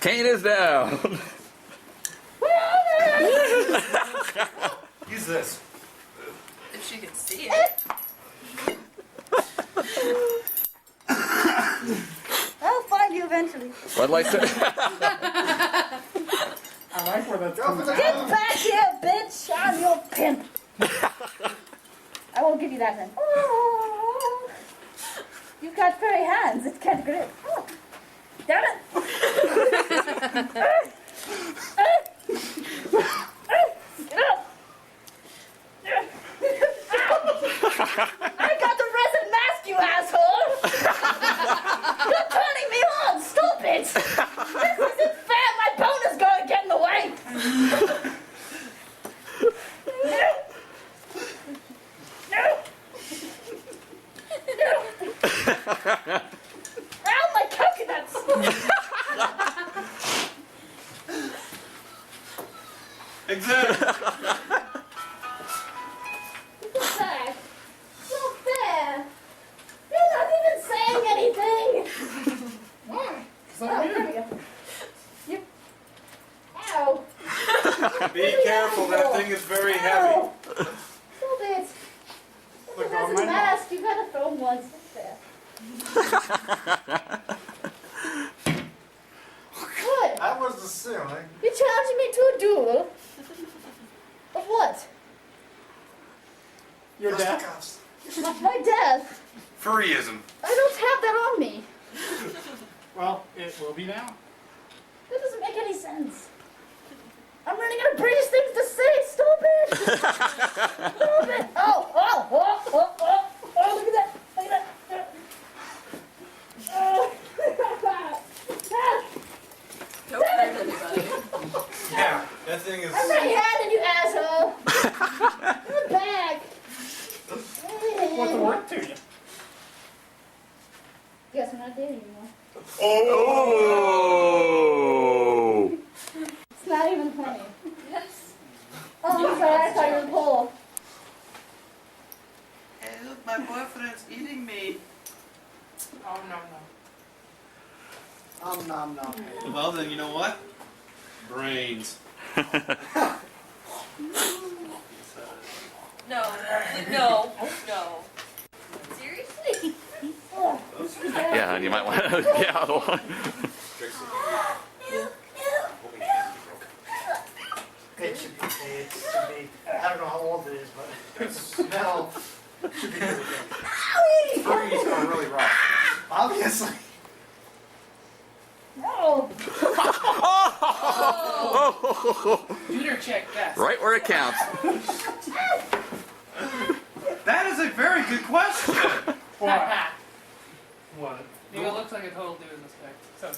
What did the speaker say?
Kane is down. Use this. If she can see it. I'll find you eventually. Bud Light. I like where that's Go for coming the out. Get back here, bitch! I'm your pimp. I won't give you that then. Oh, you've got furry hands. It can't grip. Oh, damn it! I got the resin mask, you asshole! You're turning me on! Stop it! This isn't fair! My bone is going to get in the way! Ow, my coconuts! Exactly. What's that? Not fair! You're not even saying anything! Oh, there we go. Yep. Ow! Be careful, that thing is very heavy. Ow. Stop it! Look, It doesn't on my mask. You gotta throw them once. It's fair. What? That was the ceiling. You're challenging me to a duel? Of what? Your dad? My death? Furryism. I don't have that on me. Well, it will be now. That doesn't make any sense. I'm running out of British things to say. Stop it! Stop it! Oh, look at that! Look at that! Oh. Don't hurt anybody. Yeah, that thing is. I'm right-handed, you asshole! Come back! What's the word to you? Guess we're not dating anymore. Oh. It's not even funny. Yes. Oh, I'm sorry, I thought you were Pole. Help, my boyfriend's eating me. Oh, no. Nom. Well, then, you know what? Brains. No. No. No. Seriously? Oh, Yeah, and you might want to get out of the way. It should be, I don't know how old it is, but the smell should be really good. Furries are really rough. Obviously. no! Peter check that. Right where it counts. That is a very good question. What? What? Neil looks like a total dude in this pic. So